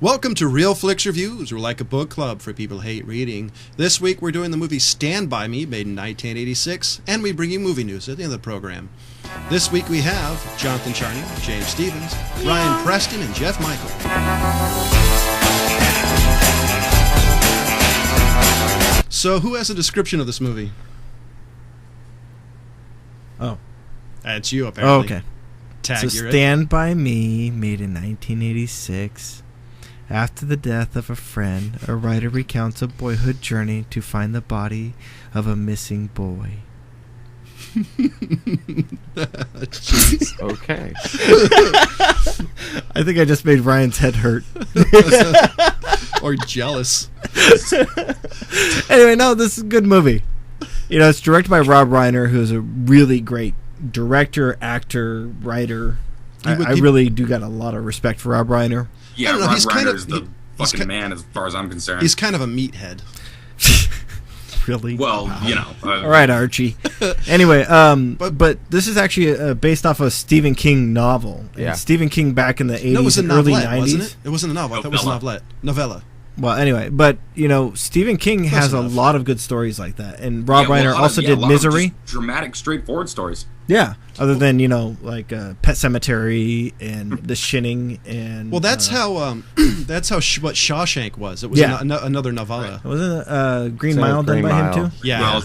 Welcome to Real Flix Reviews. We're like a book club for people who hate reading. This week we're doing the movie Stand By Me, made in 1986, and we bring you movie news at the end of the program. This week we have Jonathan Charney, James Stevens, Ryan Preston, and Jeff Michael. So who has a description of this movie? Oh. That's you, apparently. Oh, okay. Tag, so Stand By Me, made in 1986. After the death of a friend, a writer recounts a boyhood journey to find the body of a missing boy. Okay. I think I just made Ryan's head hurt. Or jealous. Anyway, no, this is a good movie. You know, it's directed by Rob Reiner, who is a really great director, actor, writer. I really do got a lot of respect for Rob Reiner. Yeah, Rob Reiner's the fucking man as far as I'm concerned. He's kind of a meathead. Really? Well, wow. You know. All right, Archie. Anyway, but this is actually based off a Stephen King novel. Yeah. And Stephen King back in the 80s No, it was a and early novelette, 90s. wasn't it? It wasn't a novel. I thought it was a novelette. Novella. Well, anyway, but, you know, Stephen King has a lot of good stories like that. And Rob Reiner also did Misery. Dramatic, straightforward stories. Yeah, other than, you know, like Pet Sematary and The Shining and... Well, that's how what Shawshank was. It was another novella. Right. Wasn't Green Mile done by him, too? Yeah.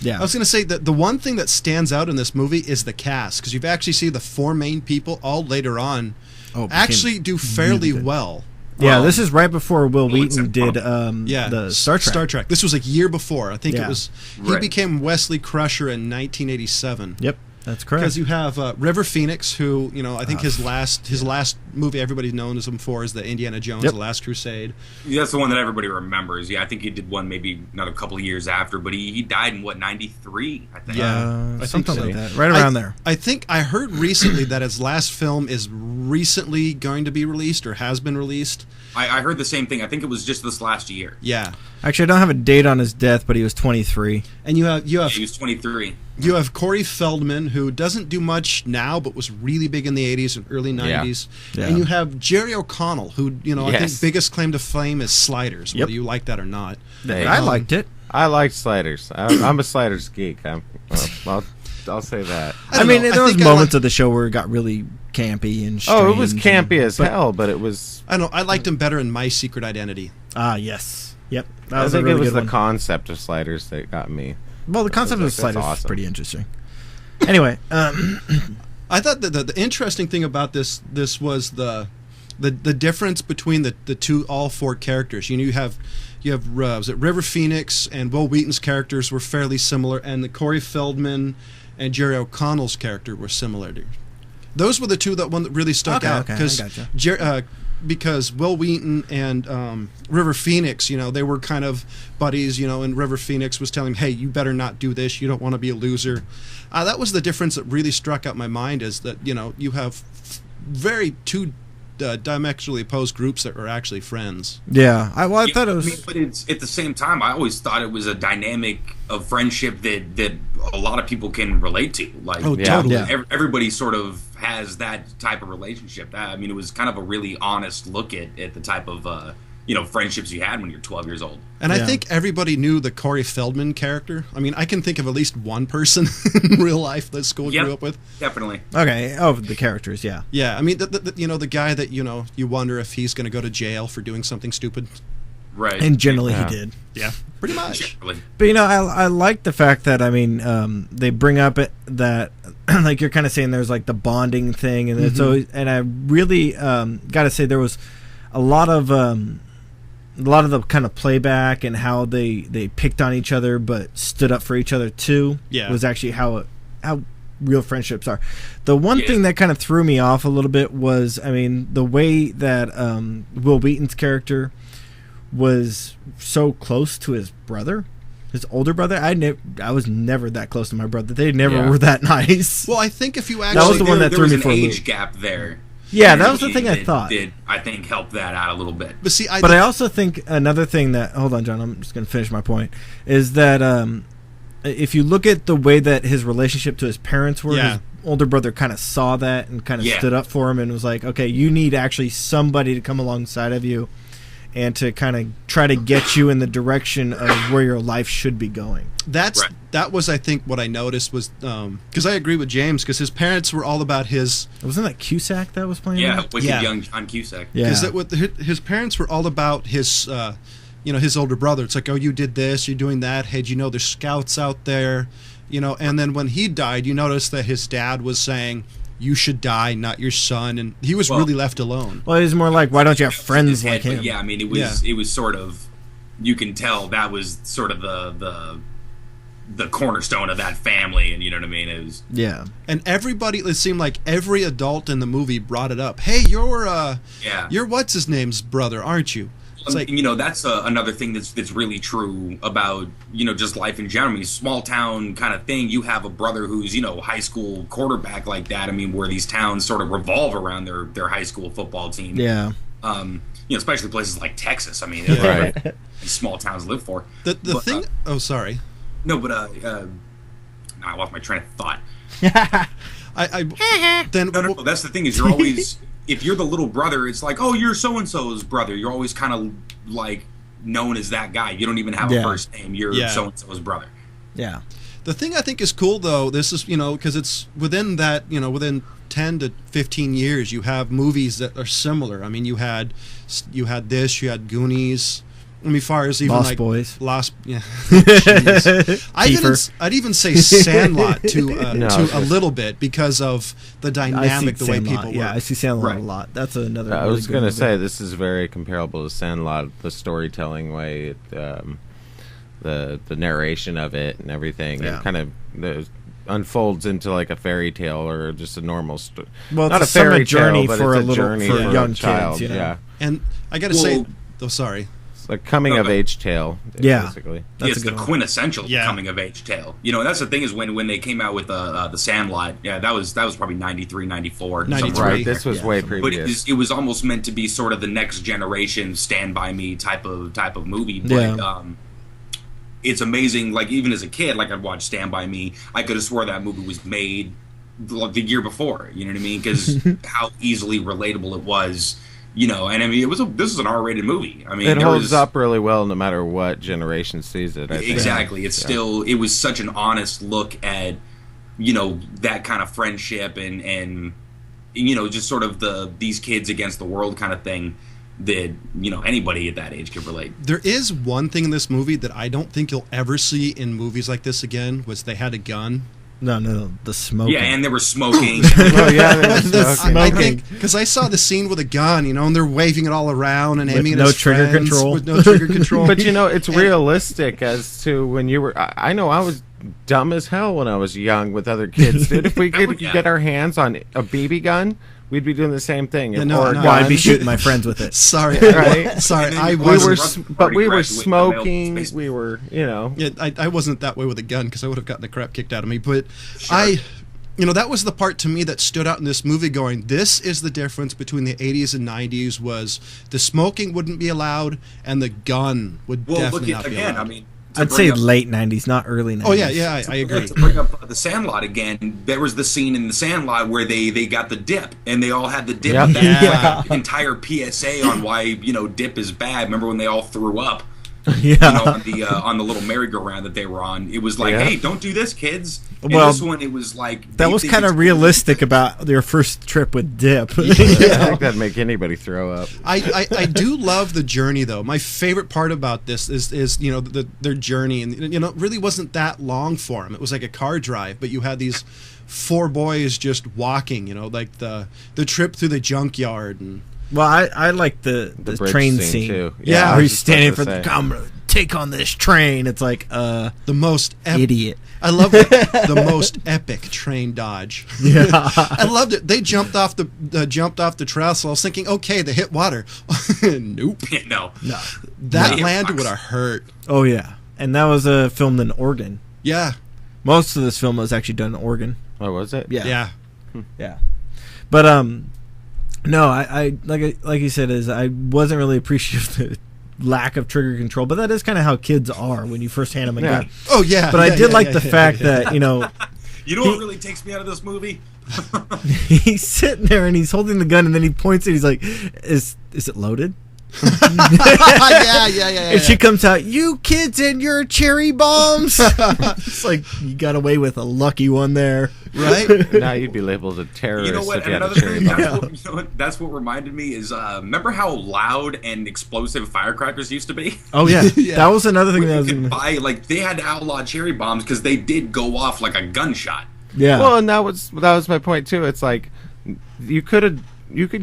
Yeah. I was going to say that the one thing that stands out in this movie is the cast, because you've actually seen the four main people all later on actually do fairly well. Yeah, this is right before Will Wheaton did the Star Trek. Star Trek. This was a year before. I think it was. He became Wesley Crusher in 1987. Yep, that's correct. Because you have River Phoenix, who I think his last movie everybody knows him for is the Indiana Jones: The Last Crusade. Yeah, that's the one that everybody remembers. Yeah, I think he did one maybe another couple of years after, but he died in 93, I think. Yeah, something like that, right around there. I think I heard recently that his last film is recently going to be released or has been released. I heard the same thing. I think it was just this last year. Yeah. Actually, I don't have a date on his death, but he was 23. And you have he was 23. You have Corey Feldman, who doesn't do much now, but was really big in the 80s and early 90s. Yeah. And you have Jerry O'Connell, who, I think biggest claim to fame is Sliders, whether you like that or not. I liked it. I liked Sliders. I'm a Sliders geek. I'll say that. I mean, there was moments of the show where it got really campy and strange. Oh, it was campy as hell, but it was... I don't know. I liked him better in My Secret Identity. Ah, yes. Yep. I think it was the concept of Sliders that got me. Well, the concept of Sliders is pretty interesting. Anyway, I thought that the interesting thing about this was the difference between the all four characters. You have was it River Phoenix and Will Wheaton's characters were fairly similar, and the Corey Feldman and Jerry O'Connell's character were similar. Those were the two that really stuck out because Will Wheaton and River Phoenix, they were kind of buddies, and River Phoenix was telling him, hey, you better not do this, you don't want to be a loser. That was the difference that really struck out my mind, is that, you have very two diametrically opposed groups that are actually friends. Yeah, I thought it was... but it's, at the same time, I always thought it was a dynamic of friendship that a lot of people can relate to. Like, totally. Yeah. Everybody sort of has that type of relationship. I mean, it was kind of a really honest look at the type of friendships you had when you're 12 years old. And I think everybody knew the Corey Feldman character. I mean, I can think of at least one person in real life that school grew up with. Definitely. Okay. Oh, the characters, yeah. Yeah, I mean, the guy that, you wonder if he's going to go to jail for doing something stupid. Right. And generally he did. Yeah, pretty much. But, I like the fact that, I mean, they bring up that, like you're kind of saying, there's like the bonding thing. And so, and I really got to say there was a lot of the kind of playback and how they picked on each other but stood up for each other too. Yeah. Was actually how real friendships are. The one thing that kind of threw me off a little bit was, I mean, the way that Will Wheaton's character was so close to his brother, his older brother. I was never that close to my brother. They never were that nice. Well, I think if you actually... That was the one that threw me for a loop. There was an age gap there. Yeah, that was the thing I thought. Did, I think, help that out a little bit. But see, I also think another thing that... Hold on, John. I'm just going to finish my point. Is that if you look at the way that his relationship to his parents were, his older brother kind of saw that and kind of stood up for him and was like, okay, you need actually somebody to come alongside of you and to kind of try to get you in the direction of where your life should be going. That was, I think, what I noticed was because I agree with James, because his parents were all about his. Wasn't that Cusack that was playing? Yeah, wicked young John Cusack. Yeah, because his parents were all about his, his older brother. It's like, oh, you did this, you're doing that. Hey, do you know there's scouts out there? And then when he died, you notice that his dad was saying, you should die, not your son, and he was really left alone. Well, he's more like, why don't you have friends like him? Yeah, I mean, it was sort of, you can tell that was sort of the cornerstone of that family, and you know what I mean? It was and everybody, it seemed like every adult in the movie brought it up. Hey, you're what's his name's brother, aren't you? It's like, that's another thing that's really true about just life in general. I mean, small town kind of thing. You have a brother who's high school quarterback like that. I mean, where these towns sort of revolve around their high school football team. Yeah. Especially places like Texas. I mean, right. These small towns live for. The thing. Oh, sorry. No, but I lost my train of thought. No. That's the thing is you're always. If you're the little brother, it's like, oh, you're so-and-so's brother. You're always kind of, like, known as that guy. You don't even have a first name. You're so-and-so's brother. Yeah. The thing I think is cool, though, this is, because it's within that, within 10 to 15 years, you have movies that are similar. I mean, you had this, you had Goonies. I mean, far as even Lost like Boys. Yeah. I'd even say Sandlot to a little bit because of the dynamic, the way Sandlot. people work. Yeah, I see Sandlot a lot. That's another. I was going to say this is very comparable to Sandlot, the storytelling way, the narration of it and everything, and kind of unfolds into like a fairy tale or just a normal story. Well, not it's a fairy journey tale, for but a it's little journey for for young a child. kids. Yeah, and I got to say, sorry. Like coming of age tale, basically. It's the quintessential coming of age tale. That's the thing is when they came out with the Sandlot, that was probably 93, 94. 93. Right, this was way previous. But it was almost meant to be sort of the next generation Stand By Me type of movie. But it's amazing, like even as a kid, like I'd watch Stand By Me, I could have swore that movie was made the year before, you know what I mean? Because how easily relatable it was. And I mean, this is an R-rated movie. I mean, it holds up really well no matter what generation sees it. I think. Exactly. It's still, it was such an honest look at, that kind of friendship and just sort of these kids against the world kind of thing that, anybody at that age could relate. There is one thing in this movie that I don't think you'll ever see in movies like this again, was they had a gun. No, the smoking. Yeah, and they were smoking. I think because I saw the scene with a gun, and they're waving it all around and aiming at his friends with no trigger control. But it's realistic as to when you were. I know I was dumb as hell when I was young with other kids. Dude, if we could get our hands on a BB gun, we'd be doing the same thing. I'd be shooting my friends with it. Sorry, right? Sorry, we were smoking. We were, Yeah, I wasn't that way with a gun because I would have gotten the crap kicked out of me. But that was the part to me that stood out in this movie. Going, this is the difference between the 80s and 90s. Was the smoking wouldn't be allowed and the gun would definitely not be allowed. I mean, I'd say late 90s, not early 90s. Oh, yeah, I agree. To bring up the Sandlot again, there was the scene in the Sandlot where they got the dip, and they all had the dip. Yep. That entire PSA on why, dip is bad. Remember when they all threw up? On the little merry-go-round that they were on. It was like, hey, don't do this, kids. And this one, it was like... That was kind of realistic about their first trip with dip. I think that'd make anybody throw up. I do love the journey, though. My favorite part about this is their journey. And, it really wasn't that long for them. It was like a car drive, but you had these 4 boys just walking, like the trip through the junkyard and... Well, I like the train scene too. Yeah, where he's standing for the camera. Take on this train. It's like the most idiot. I love the most epic train dodge. Yeah, I loved it. They jumped off the trestle. I was thinking, okay, they hit water. Nope. No. That landed would have hurt. Oh yeah, and that was filmed in Oregon. Yeah, most of this film was actually done in Oregon. Oh, was it? Yeah. But no, I like you said, I wasn't really appreciative of the lack of trigger control, but that is kind of how kids are when you first hand them a gun. Oh yeah. But I did like the fact that You know what really takes me out of this movie? He's sitting there and he's holding the gun, and then he points it. He's like, "Is it loaded?" yeah. And she comes out, "You kids and your cherry bombs." It's like, you got away with a lucky one there, right? Now you'd be labeled a terrorist. You know what? If you had a Another cherry thing, bomb. that's what reminded me is remember how loud and explosive firecrackers used to be? Oh yeah, Yeah. that was another thing that You was could buy, like, they had to outlaw cherry bombs because they did go off like a gunshot. yeah. Well, and that was my point too. It's like you could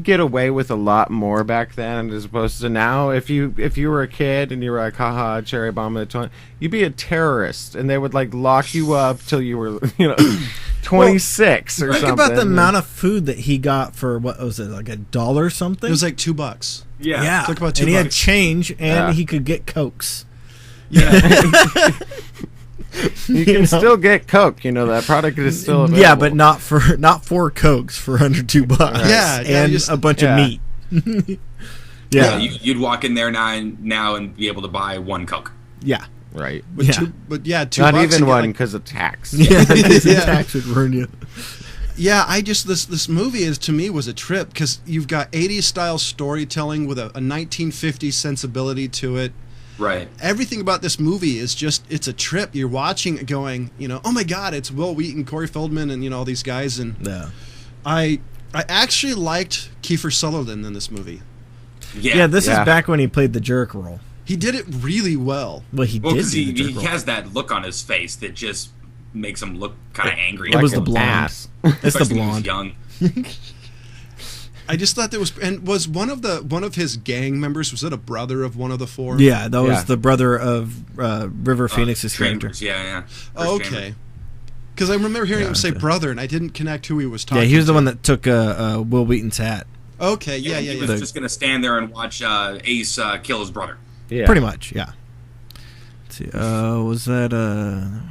get away with a lot more back then as opposed to now. If you were a kid and you were like, haha, cherry bomb at 20, you'd be a terrorist, and they would like lock you up till you were 26 or Think something. about the amount of food that he got for, what was it, like $1 something? It was like $2. Yeah. Took about and he had $2. change, and Yeah. he could get Cokes. Yeah. You can still get Coke. That product is still available. Yeah, but not for Cokes for under $2. Yeah, and just- a bunch yeah. of meat. Yeah, yeah, you'd walk in there now and be able to buy one Coke. yeah. Right. But Yeah. $2 Not to even get, one like- because of tax. Yeah, the Yeah. tax would ruin you. Yeah, this movie is, to me, was a trip because you've got 80s style storytelling with a 1950s sensibility to it. Right. Everything about this movie is just, it's a trip. You're watching it going, oh my God, it's Will Wheaton, Corey Feldman, and all these guys. And Yeah. I actually liked Kiefer Sutherland in this movie. Yeah, this Yeah. is back when he played the jerk role. He did it really well. Well, he Well, did because do the jerk he role. has that look on his face that just makes him look kind of angry. It was Like the an blonde. ass. It's the Especially when he was blonde. young. I just thought there was one of his gang members, was it a brother of one of the four? Yeah, that was Yeah. the brother of River Phoenix's character. Chambers, yeah. Oh, Chris okay. Chambers. Because I remember hearing Yeah, him say okay. brother, and I didn't connect who he was talking Yeah, he was the to. one that took Will Wheaton's hat. Okay, He yeah. was just going to stand there and watch Ace kill his brother. Yeah. Pretty much, yeah. Let's see, was that I'm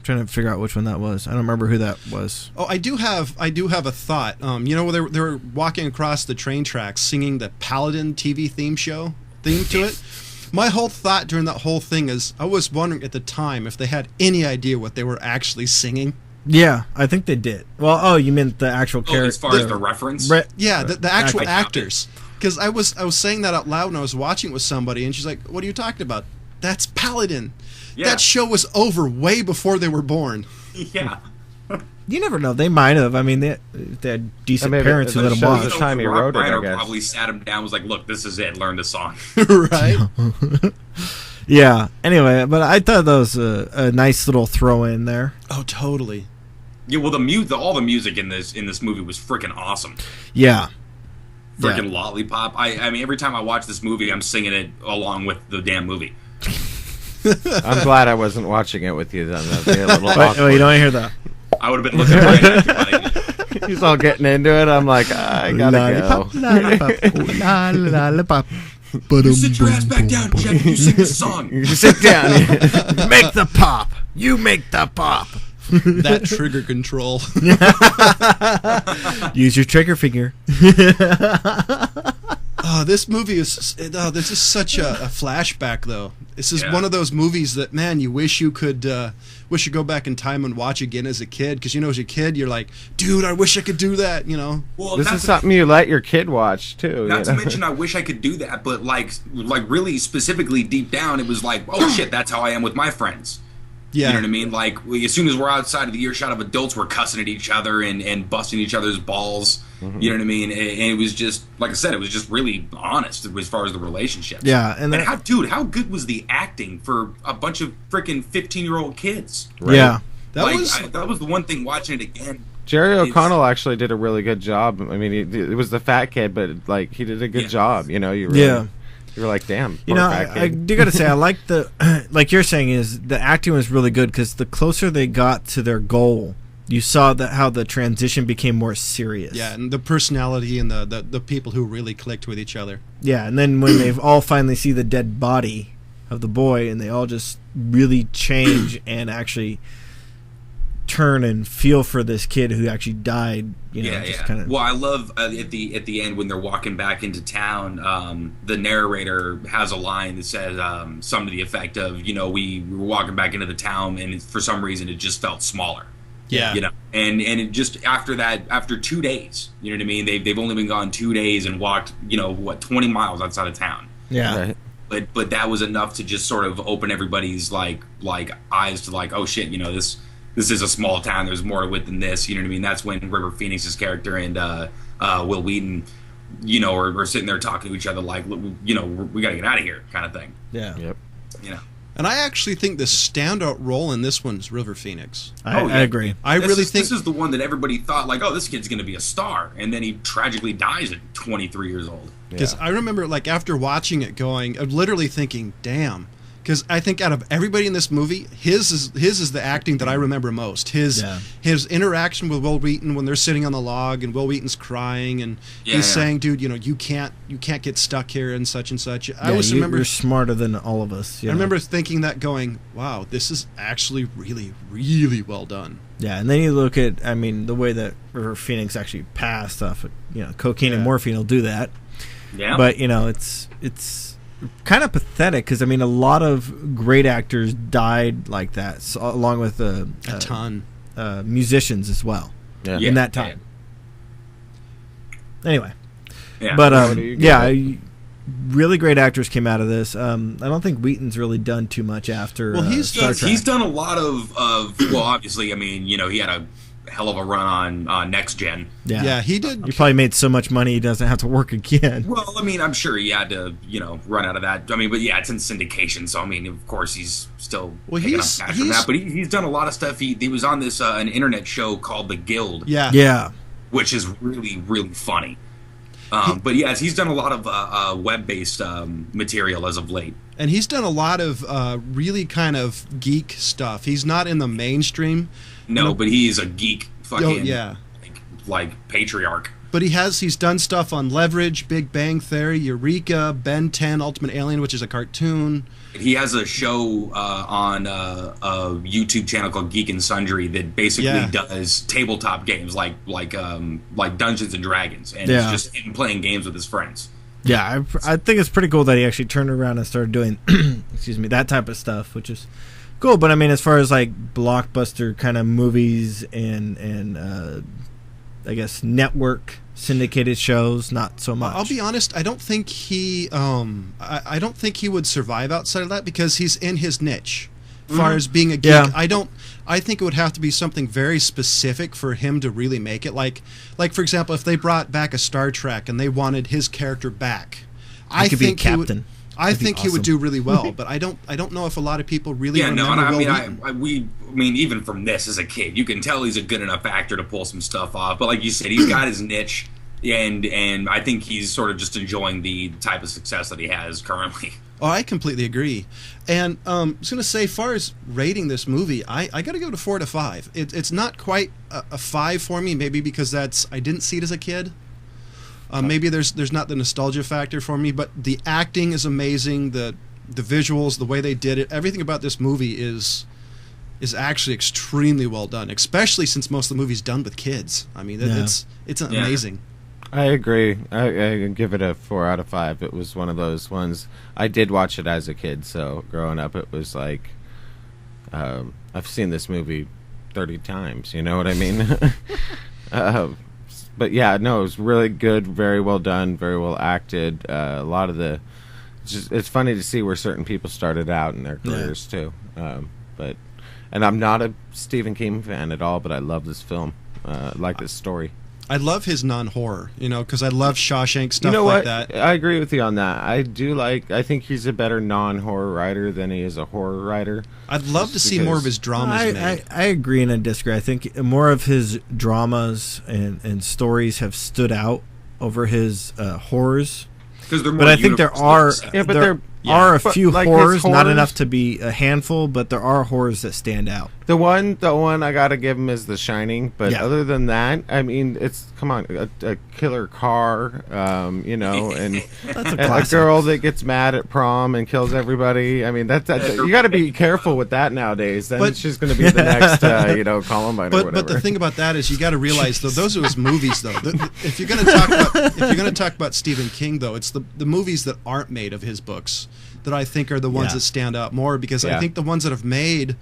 trying to figure out which one that was. I don't remember who that was. Oh, I do have a thought. They were walking across the train tracks singing the Paladin TV theme to it. My whole thought during that whole thing is, I was wondering at the time if they had any idea what they were actually singing. Yeah, I think they did. Well, you meant the actual Oh, character. as far as the reference? Yeah, the actual Actors. actors. Because I was saying that out loud when I was watching it with somebody, and she's like, "What are you talking about? That's Paladin." Yeah. That show was over way before they were born. Yeah. You never know. They might have. I mean, they had decent I mean, parents who it let them shows watch. the time he Rob wrote it, I Reiner guess. probably sat him down and was like, look, this is it. Learn the song. Right? Yeah. Anyway, but I thought that was a nice little throw in there. Oh, totally. Yeah, well, all the music in this movie was freaking awesome. Yeah. Freaking Lollipop. I mean, every time I watch this movie, I'm singing it along with the damn movie. I'm glad I wasn't watching it with you then. That'd be a little Wait, awkward. you don't hear that? I would have been looking right at you. He's all getting into it. I'm like, I gotta Lollipop, go. lollipop, oh, lollipop. You sit your ass back down, Jeff. You sing this song. You sit down. Make the pop. You make the pop. That trigger control. Use your trigger finger. Oh, this movie is. Oh, this is such a flashback, though. This is Yeah. one of those movies that, man, you wish you could go back in time and watch again as a kid. Because as a kid, you're like, dude, I wish I could do that. Well, This not is to- something you let your kid watch too. Not you to know? mention, I wish I could do that, but like really specifically deep down, it was like, oh shit, that's how I am with my friends. Yeah. You know what I mean? Like, as soon as we're outside of the earshot of adults, we're cussing at each other and busting each other's balls. Mm-hmm. You know what I mean? And it was just, like I said, it was just really honest as far as the relationships. Yeah, and then- how good was the acting for a bunch of freaking 15-year-old kids? Yeah. That was the one thing watching it again. Jerry It's- O'Connell actually did a really good job. I mean, it was the fat kid, but like he did a good Yeah. job. You really, Yeah. You were like, damn. You poor know, fat I kid. do gotta say, I like the, like you're saying, is the acting was really good because the closer they got to their goal, you saw that how the transition became more serious. Yeah, and the personality and the people who really clicked with each other. Yeah, and then when they all finally see the dead body of the boy, and they all just really change and actually turn and feel for this kid who actually died. Just kind of. Well, I love at the end when they're walking back into town. The narrator has a line that says something to the effect of, we were walking back into the town, and for some reason it just felt smaller. Yeah. And it just after 2 days, you know what I mean? They've only been gone 2 days and walked 20 miles outside of town. Yeah. Right. But that was enough to just sort of open everybody's like eyes to like, oh shit, this is a small town. There's more to it than this. You know what I mean? That's when River Phoenix's character and Will Wheaton, are sitting there talking to each other like, we got to get out of here, kind of thing. Yeah. Yep. And I actually think the standout role in this one's River Phoenix. I agree. I really think this is the one that everybody thought like, oh, this kid's going to be a star, and then he tragically dies at 23 years old. Because I remember, like, after watching it literally thinking, damn. Because I think out of everybody in this movie, his is the acting that I remember most. His interaction with Will Wheaton when they're sitting on the log and Will Wheaton's crying and he's saying, dude, you can't get stuck here and such and such. I always remember, you're smarter than all of us. I remember thinking that, going, wow, this is actually really, really well done. Yeah, and then you look at, the way that River Phoenix actually passed off, cocaine and morphine will do that. Yeah. But, it's kind of pathetic because, a lot of great actors died like that, along with a ton musicians as well in that time. Yeah. Anyway. Yeah. But, really great actors came out of this. I don't think Wheaton's really done too much after Star Trek. He's done a lot of well, obviously, he had a hell of a run on Next Gen. Yeah, he did. He probably made so much money he doesn't have to work again. Well, I'm sure he had to, run out of that. But yeah, it's in syndication, so of course he's still picking up cash from that. But he's done a lot of stuff. He was on this an internet show called The Guild. Yeah, which is really, really funny. But yes, he's done a lot of web-based material as of late. And he's done a lot of really kind of geek stuff. He's not in the mainstream. No, but he's a geek fucking like patriarch. But he's done stuff on Leverage, Big Bang Theory, Eureka, Ben 10, Ultimate Alien, which is a cartoon. He has a show on a YouTube channel called Geek and Sundry that basically does tabletop games like Dungeons and Dragons, and it's just him playing games with his friends. Yeah, I think it's pretty cool that he actually turned around and started doing that type of stuff, which is cool. But as far as like blockbuster kind of movies and I guess network syndicated shows, not so much. I'll be honest, I don't think he I don't think he would survive outside of that because he's in his niche. As far as being a geek, I think it would have to be something very specific for him to really make it. Like for example, if they brought back a Star Trek and they wanted his character back, I think be captain. I think he would do really well, but I don't know if a lot of people really remember Will Wheaton. Even from this as a kid, you can tell he's a good enough actor to pull some stuff off. But like you said, he's got his niche, and I think he's sort of just enjoying the type of success that he has currently. Oh, I completely agree. And I was going to say, as far as rating this movie, I got to go to 4 out of 5. It's not quite a 5 for me, maybe because I didn't see it as a kid. Maybe there's not the nostalgia factor for me, but the acting is amazing. The visuals, the way they did it, everything about this movie is actually extremely well done. Especially since most of the movie's done with kids. It's amazing. I agree. I give it a 4 out of 5. It was one of those ones. I did watch it as a kid, so growing up, it was like I've seen this movie 30 times. You know what I mean? But yeah, no, it was really good, very well done, very well acted. A lot of it's funny to see where certain people started out in their careers too. And I'm not a Stephen King fan at all, but I love this film. I like this story. I love his non-horror, because I love Shawshank stuff like that. I agree with you on that. I think he's a better non-horror writer than he is a horror writer. I'd love to see more of his dramas made. I agree and I disagree. I think more of his dramas and stories have stood out over his horrors. But I think there are a few horrors, not enough to be a handful, but there are horrors that stand out. The one I gotta give him is The Shining, but other than that, it's a killer car, and a girl that gets mad at prom and kills everybody. That's you got to be careful with that nowadays. Then she's going to be the next, Columbine or whatever. But the thing about that is you got to realize though those are his movies though. If you're going to talk about Stephen King though, it's the movies that aren't made of his books. that I think are the ones that stand out more, because I think the ones that have made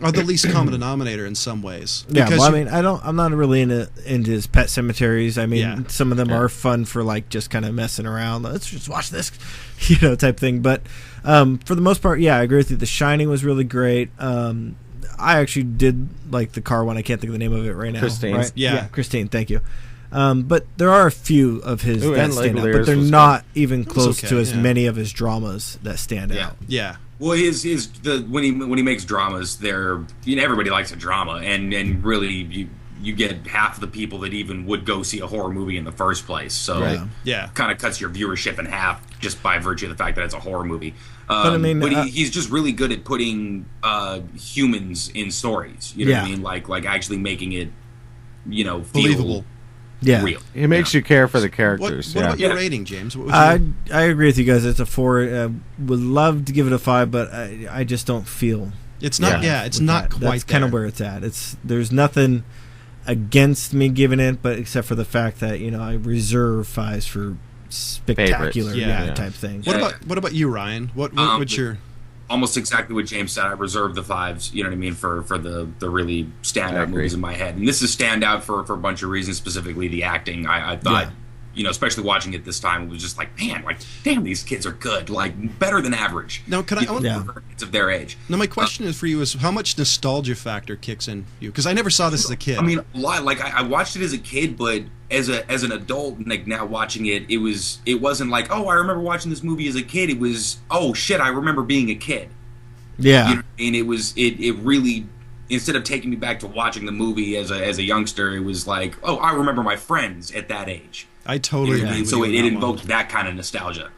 are the least common denominator in some ways. Yeah, well, I mean, I'm not really into his Pet Cemeteries. I mean, some of them are fun for like just kind of messing around. Let's just watch this, type thing. But for the most part, I agree with you. The Shining was really great. I actually did like the car one. I can't think of the name of it right now. Christine. Right? Yeah, Christine. Thank you. But there are a few of his that stand out, but they're not even close to as many of his dramas that stand out. Yeah. Well, when he makes dramas, they're everybody likes a drama, and really you get half of the people that even would go see a horror movie in the first place. So kind of cuts your viewership in half just by virtue of the fact that it's a horror movie. But I mean, he's just really good at putting humans in stories. You know what I mean? Like actually making it feel believable. Yeah, real. It makes you care for the characters. What about your rating, James? What would you I agree with you guys. It's a 4. Would love to give it a 5, but I just don't feel it's not. It's not quite. That's kind of where it's at. There's nothing against me giving it, but except for the fact that I reserve 5s for spectacular type thing. What about you, Ryan? What's your almost exactly what James said. I reserve the 5s, you know what I mean, for the really standout movies in my head. And this is standout for a bunch of reasons, specifically the acting. I thought, especially watching it this time, it was just like, man, like, damn, these kids are good. Like, better than average. Now, for kids of their age. Now, my question is for you is how much nostalgia factor kicks in for you? Because I never saw this as a kid. I mean, a lot. Like, I watched it as a kid, but as an adult, like now watching it, it wasn't like, oh, I remember watching this movie as a kid. It was, oh shit, I remember being a kid. Yeah, and it was it really, instead of taking me back to watching the movie as a youngster, it was like, oh, I remember my friends at that age. I totally agree. So it invoked that kind of nostalgia.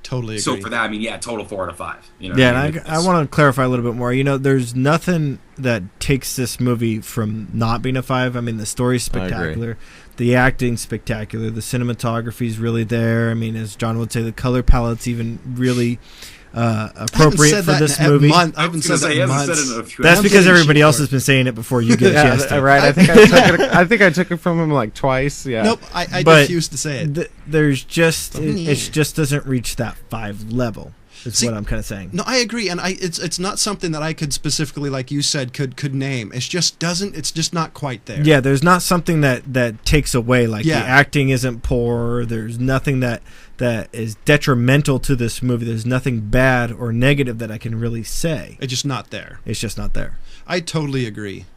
Totally agree. So for that, I mean, total 4 out of 5. And I want to clarify a little bit more. There's nothing that takes this movie from not being a 5. I mean, the story's spectacular, the acting's spectacular, the cinematography's really there. I mean, as John would say, the color palette's even really appropriate for this movie. I haven't said that in months. That's because everybody else has been saying it before you get a chance to. Right. I think I took it from him like twice. Yeah. Nope. I refuse to say it. There's just it just doesn't reach that 5 level. Is what I'm kind of saying. No, I agree, and it's not something that I could specifically, like you said, could name. It's just not quite there. Yeah, there's not something that takes away. Like the acting isn't poor. There's nothing that is detrimental to this movie. There's nothing bad or negative that I can really say. It's just not there. It's just not there. I totally agree.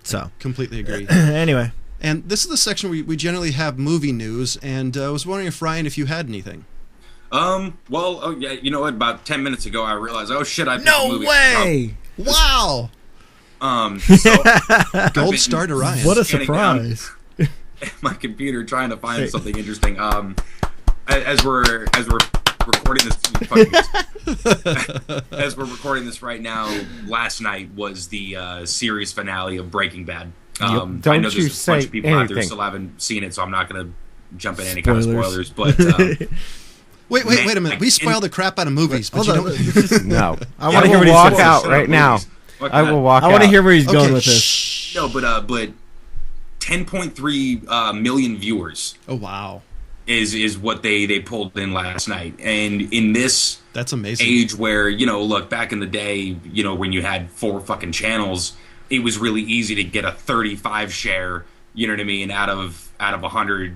So completely agree. Anyway, and this is the section where we generally have movie news, and I was wondering if Ryan, if you had anything. Well, you know what? About 10 minutes ago, I realized, oh shit, I picked no a movie. way! Wow! So Gold star to Ryan. What a surprise! My computer trying to find something interesting. As we're recording this right now, last night was the series finale of Breaking Bad. I know there's a bunch of people out there still haven't seen it, so I'm not going to jump in any kind of spoilers. But wait a minute. We spoil the crap out of movies, but you don't. No, I want to hear what he's walk out right now. I will walk out. I want to hear where he's going with this. No, but 10.3 million viewers. Oh wow. Is what they pulled in last night. And in this that's amazing age where, look, back in the day, when you had 4 fucking channels, it was really easy to get a 35 share, you know what I mean, out of 100%,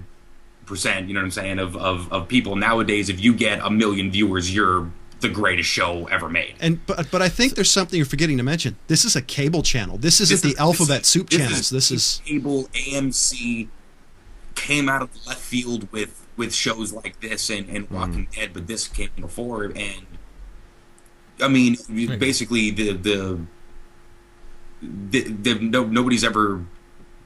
you know what I'm saying, of people. Nowadays, if you get 1 million viewers, you're the greatest show ever made. And but I think there's something you're forgetting to mention. This is a cable channel. This isn't the alphabet soup channels. This is cable. AMC came out of left field with shows like this and Walking Dead, but this came before. And I mean, basically, nobody's ever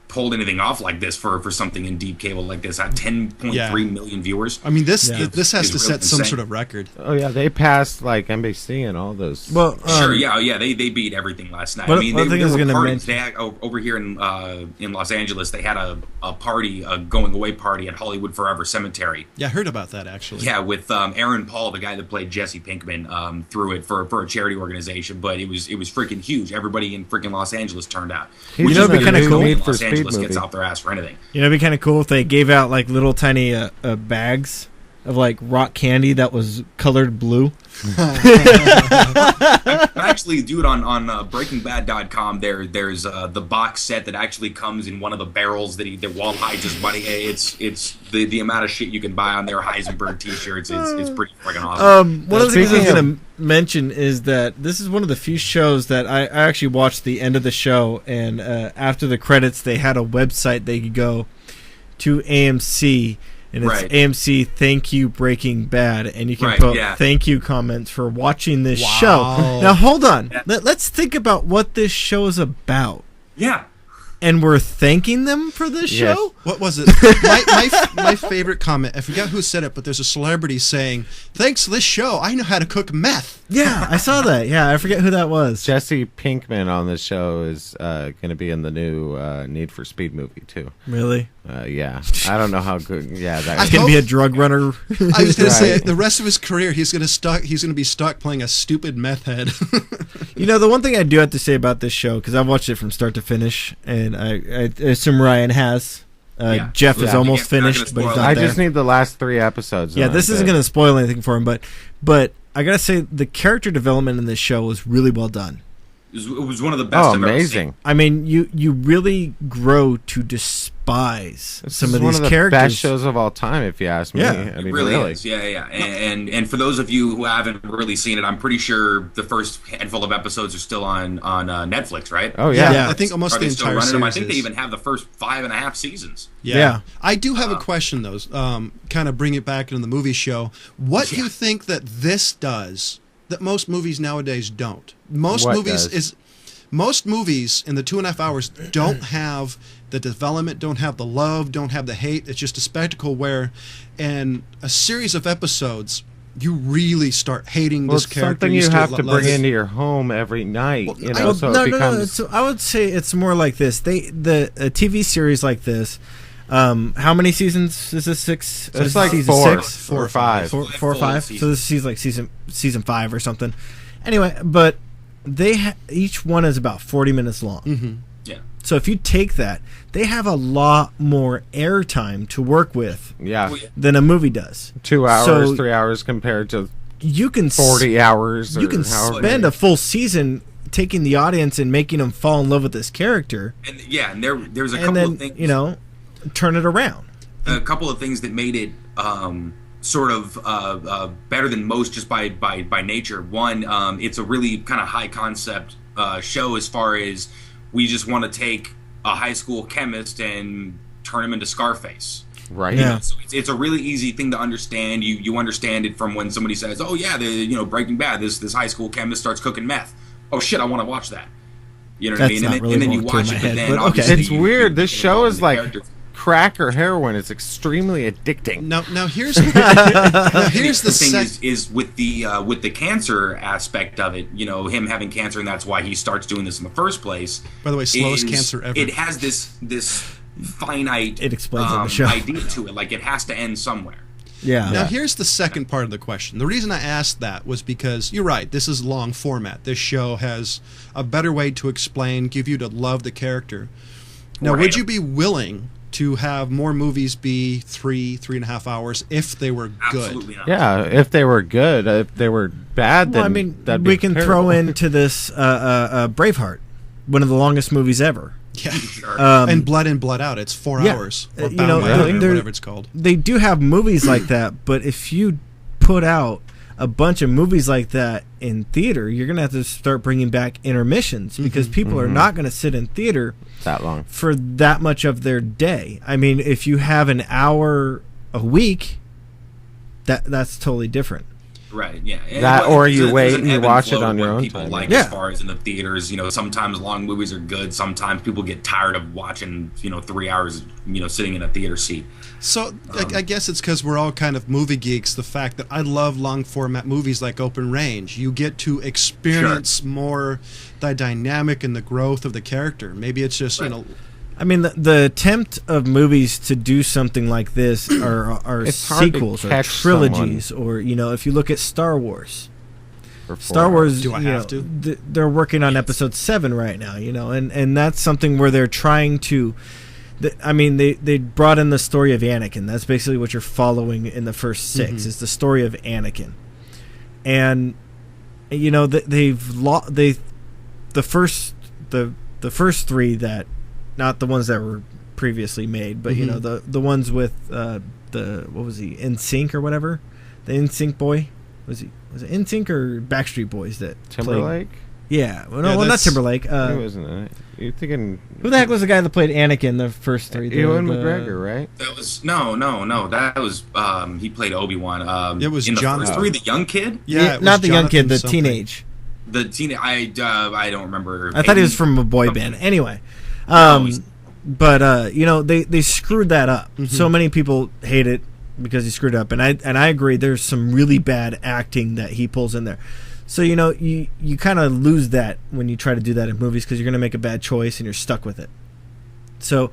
pulled anything off like this for something in deep cable like this. At 10.3 million viewers. I mean, this has to set some sort of record. Oh yeah, they passed like NBC and all those. Well, sure, yeah, they beat everything last night. I mean, they were parties. They had, over here in Los Angeles, they had a party, a going away party at Hollywood Forever Cemetery. Yeah, I heard about that actually. Yeah, with Aaron Paul, the guy that played Jesse Pinkman, threw it for a charity organization, but it was freaking huge. Everybody in freaking Los Angeles turned out. Which would be kind of cool. Los Angeles gets out their ass for anything. It'd be kind of cool if they gave out like little tiny bags of like rock candy that was colored blue. Actually, dude, on BreakingBad.com, there's the box set that actually comes in one of the barrels that Walt hides his money. It's the amount of shit you can buy on their Heisenberg T-shirts. It's pretty freaking awesome. One of the things I was going to mention is that this is one of the few shows that I actually watched the end of the show, and after the credits, they had a website they could go to AMC. And it's AMC Thank You Breaking Bad, and you can put thank you comments for watching this show. Now hold on, let's think about what this show is about. Yeah. And we're thanking them for this show? What was it? my favorite comment, I forgot who said it, but there's a celebrity saying, thanks to this show, I know how to cook meth. Yeah, I saw that. Yeah, I forget who that was. Jesse Pinkman on the show is going to be in the new Need for Speed movie, too. Really? Yeah. I don't know how good. Yeah, that's going to be a drug runner. I was going to say, the rest of his career, he's going to be stuck playing a stupid meth head. You know, the one thing I do have to say about this show, because I've watched it from start to finish, and I assume Ryan has. Jeff is almost finished, but he's not there. I just need the last 3 episodes. Yeah, this isn't going to spoil anything for him, but I got to say, the character development in this show was really well done. It was one of the best I've ever seen. I mean, you really grow to despise some of these characters. One of the best shows of all time, if you ask me. Yeah, I mean, it really is. Yeah. And for those of you who haven't really seen it, I'm pretty sure the first handful of episodes are still on Netflix, right? Oh yeah. I think almost the entire series. I think they even have the first 5.5 seasons. Yeah. I do have a question though. Kind of bring it back into the movie show. What do you think that this does that most movies nowadays don't? Most movies in the 2.5 hours don't have the development, don't have the love, don't have the hate. It's just a spectacle where in a series of episodes you really start hating this character. Something you have to bring into your home every night. I would say it's more like this. A TV series like this. How many seasons is this? 6? It's like season 6? 4 or 5. 4 or 5. So this is like season 5 or something. Anyway, but each one is about 40 minutes long. Mm-hmm. Yeah. So if you take that, they have a lot more airtime to work with than a movie does. 2 hours, 3 hours compared to you can 40 hours. You can spend a full season taking the audience and making them fall in love with this character. And there's a couple of things. You know, turn it around. A couple of things that made it sort of better than most just by nature. One, it's a really kind of high concept show as far as we just want to take a high school chemist and turn him into Scarface. Right. Yeah. So it's a really easy thing to understand. You understand it from when somebody says, "Oh yeah, Breaking Bad. This high school chemist starts cooking meth. Oh shit, I want to watch that." You know what I mean? And then you watch it, but then obviously it's weird. This show is like crack or heroin. It's extremely addicting. Now here's the thing is with the cancer aspect of it. You know, him having cancer, and that's why he starts doing this in the first place. By the way, slowest cancer ever. It has this finite it explains in the show. idea to it. Like it has to end somewhere. Yeah. Now here's the second part of the question. The reason I asked that was because you're right. This is long format. This show has a better way to explain, give you to love the character. Now, would you be willing to have more movies be 3.5 hours if they were good? Absolutely not. Yeah, if they were good. If they were bad, then we can throw into this Braveheart, one of the longest movies ever. Yeah, Sure. And Blood In, Blood Out. It's 4 hours. Or whatever it's called. They do have movies like that, but if you put out a bunch of movies like that in theater, you're going to have to start bringing back intermissions because people are not going to sit in theater that long for that much of their day. I mean, if you have an hour a week, that's totally different. Right, yeah. That or you wait and you watch it on your own time. As far as in the theaters, sometimes long movies are good. Sometimes people get tired of watching, 3 hours, sitting in a theater seat. So I guess it's because we're all kind of movie geeks. The fact that I love long format movies like Open Range, you get to experience more the dynamic and the growth of the character. Maybe it's just I mean, the attempt of movies to do something like this are sequels or trilogies, or if you look at Star Wars. Star Wars, do I have to? They're working on episode 7 right now, and that's something where they're trying to They brought in the story of Anakin. That's basically what you're following in the first 6 is the story of Anakin, and the first 3 that, not the ones that were previously made, but the ones with what was he, NSYNC or whatever, the NSYNC boy, was it NSYNC or Backstreet Boys that Timberlake? Yeah, not Timberlake. Who wasn't it? You're thinking, who the heck was the guy that played Anakin the first 3? Ewan McGregor, right? That was no. That was he played Obi-Wan. It was in the John. first 3, the young kid. Yeah, not the young kid, the something. teenage. The teen. I don't remember. I thought he was from a boy band. Anyway, but they screwed that up. So many people hate it because he screwed up, and I agree. There's some really bad acting that he pulls in there. So you kind of lose that when you try to do that in movies, because you're going to make a bad choice and you're stuck with it. So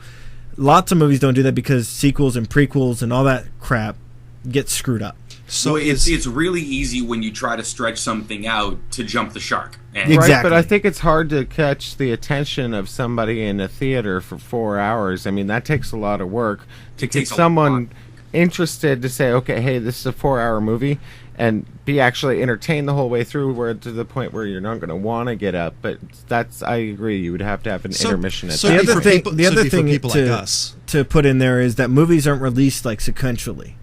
lots of movies don't do that because sequels and prequels and all that crap get screwed up. So it's really easy when you try to stretch something out to jump the shark. And Exactly. Right, but I think it's hard to catch the attention of somebody in a theater for 4 hours. I mean, that takes a lot of work to get someone interested to say, okay, hey, this is a 4-hour movie, and be actually entertained the whole way through, where to the point where you're not going to want to get up. But I agree, you would have to have an intermission at the other thing, people like us to put in there is that movies aren't released like sequentially.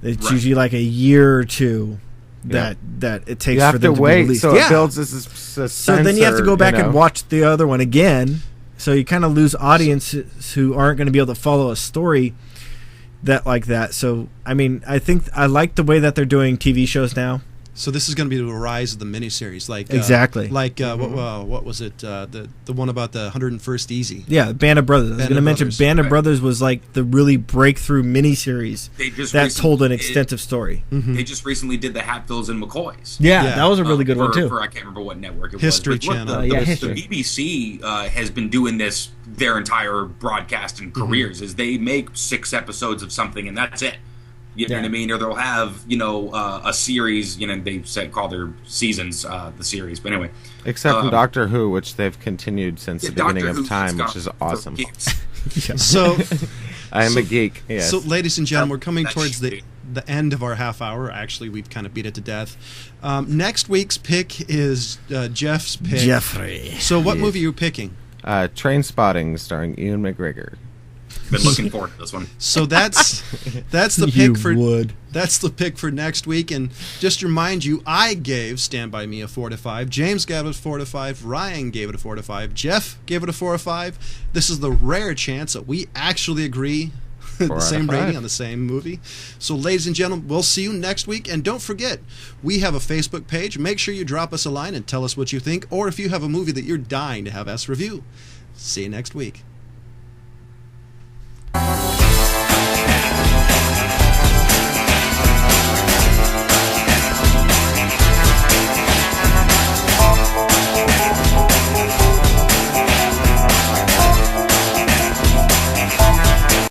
It's usually like a year or two that it takes for them to be released. So it builds this suspense. So then you have to go back and watch the other one again. So you kind of lose audiences who aren't going to be able to follow a story like that. So I mean, I think I like the way that they're doing TV shows now. So this is going to be the rise of the miniseries, like exactly, what was it? The one about the 101st Easy. Yeah, Band of Brothers. I was going to mention Band of Brothers was like the really breakthrough miniseries that told an extensive story. They just recently did the Hatfields and McCoys. Yeah, that was a really good one too. I can't remember what network it History was. Channel. The BBC has been doing this their entire broadcasting careers. Is they make 6 episodes of something and that's it. You know what I mean? Or they'll have, a series, they call their seasons the series. But anyway. Except for Doctor Who, which they've continued since the beginning of time, which is awesome. So I am a geek, yes. So, ladies and gentlemen, we're coming towards the end of our half hour. Actually, we've kind of beat it to death. Next week's pick is Jeff's pick. Jeffrey. So what movie are you picking? Trainspotting, starring Ewan McGregor. Been looking forward to this one. So that's the pick that's the pick for next week. And just to remind you, I gave Stand By Me a 4 to 5. James gave it a 4 to 5. Ryan gave it a 4 to 5. Jeff gave it a 4 to 5. This is the rare chance that we actually agree the same rating on the same movie. So, ladies and gentlemen, we'll see you next week. And don't forget, we have a Facebook page. Make sure you drop us a line and tell us what you think, or if you have a movie that you're dying to have us review. See you next week.